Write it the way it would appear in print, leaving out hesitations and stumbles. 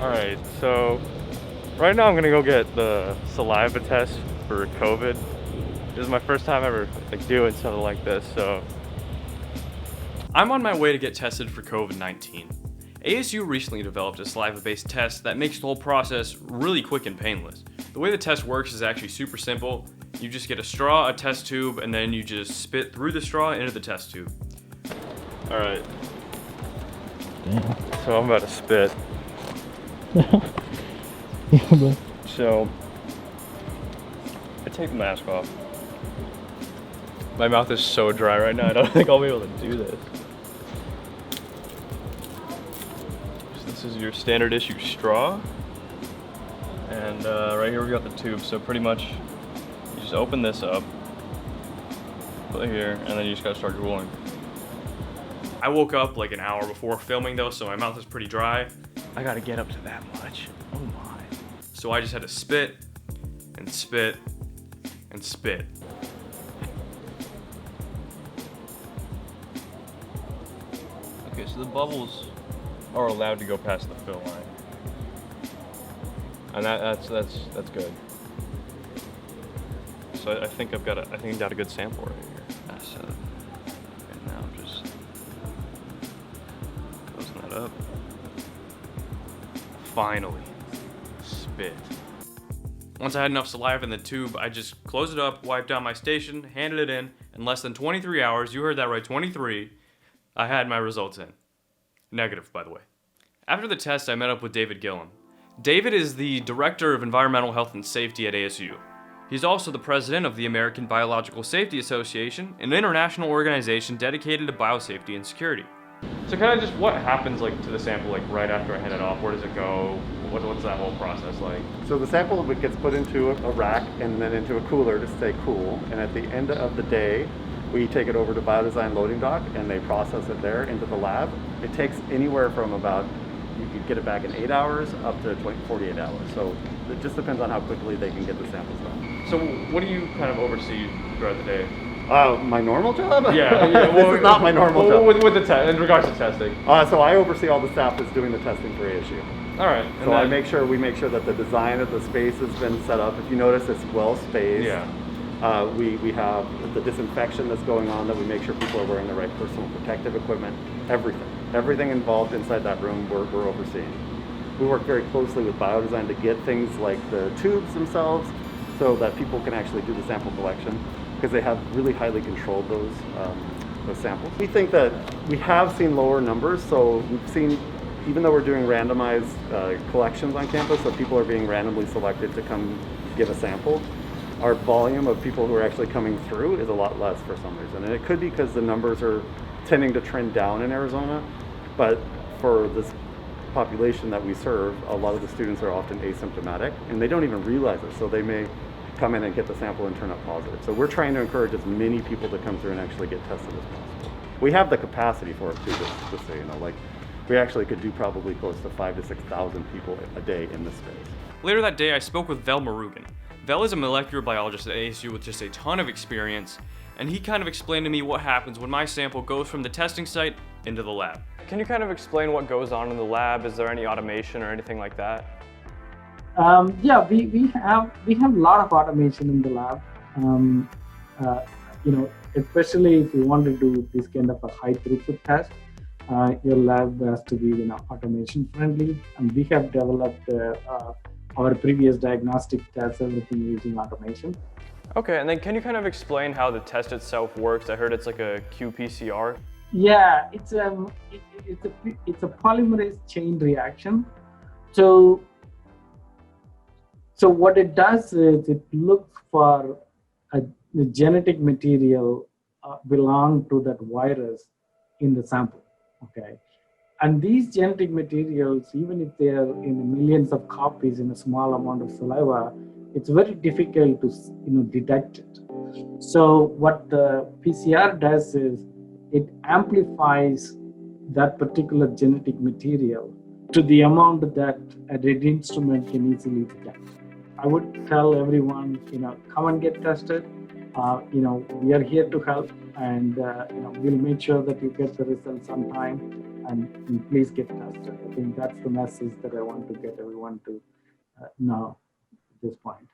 Alright, so right now I'm gonna go get the saliva test for COVID. This is my first time ever doing something like this, so I'm on my way to get tested for COVID-19. ASU recently developed a saliva-based test that makes the whole process really quick and painless. The way the test works is actually super simple. You just get a straw, a test tube, and then you just spit through the straw into the test tube. alright. So I'm about to spit. So I take the mask off. My mouth is so dry right now, I don't think I'll be able to do this. So this is your standard issue straw. And right here we got the tube, so pretty much you just open this up, put it here, and then you just gotta start drooling. I woke up like an hour before filming though, so my mouth is pretty dry. I gotta get up to that much. Oh my. So I just had to spit and spit and spit. Okay, so the bubbles are allowed to go past the fill line. And that's good. So I think I got a good sample right here. That's and now I'm just closing that up. Finally, spit. Once I had enough saliva in the tube, I just closed it up, wiped down my station, handed it in less than 23 hours, you heard that right, 23, I had my results in. Negative, by the way. After the test, I met up with David Gillum. David is the Director of Environmental Health and Safety at ASU. He's also the president of the American Biological Safety Association, an international organization dedicated to biosafety and security. So kind of just what happens to the sample right after I hand it off? Where does it go? What's that whole process like? So the sample gets put into a rack and then into a cooler to stay cool. And at the end of the day, we take it over to Biodesign loading dock and they process it there into the lab. It takes anywhere from you could get it back in 8 hours up to 48 hours. So it just depends on how quickly they can get the samples done. So what do you kind of oversee throughout the day? My normal job? Yeah. This is not my normal job. With the in regards to testing. So I oversee all the staff that's doing the testing for ASU. All right. So we make sure that the design of the space has been set up. If you notice, it's well spaced. Yeah. We have the disinfection that's going on, that we make sure people are wearing the right personal protective equipment. Everything involved inside that room we're overseeing. We work very closely with Biodesign to get things like the tubes themselves so that people can actually do the sample collection, because they have really highly controlled those samples. We think that we have seen lower numbers, so we've seen, even though we're doing randomized collections on campus, so people are being randomly selected to come give a sample, our volume of people who are actually coming through is a lot less for some reason. And it could be because the numbers are tending to trend down in Arizona, but for this population that we serve, a lot of the students are often asymptomatic and they don't even realize it, so they may come in and get the sample and turn up positive. So we're trying to encourage as many people to come through and actually get tested as possible. We have the capacity for it too, just so you know. We actually could do probably close to 5,000 to 6,000 people a day in this space. Later that day, I spoke with Vel Murugan. Vel is a molecular biologist at ASU with just a ton of experience, and he kind of explained to me what happens when my sample goes from the testing site into the lab. Can you kind of explain what goes on in the lab? Is there any automation or anything like that? Yeah, we have a lot of automation in the lab. Especially if you want to do this kind of a high throughput test, your lab has to be automation friendly, and we have developed our previous diagnostic tests, everything using automation. Okay, and then can you kind of explain how the test itself works? I heard it's like a qPCR. Yeah, it's a polymerase chain reaction. So what it does is it looks for the genetic material belong to that virus in the sample. Okay, and these genetic materials, even if they are in millions of copies in a small amount of saliva, it's very difficult to detect it. So what the PCR does is it amplifies that particular genetic material to the amount that a red instrument can easily detect. I would tell everyone, come and get tested. We are here to help, and we'll make sure that you get the results on time. and please get tested. I think that's the message that I want to get everyone to know at this point.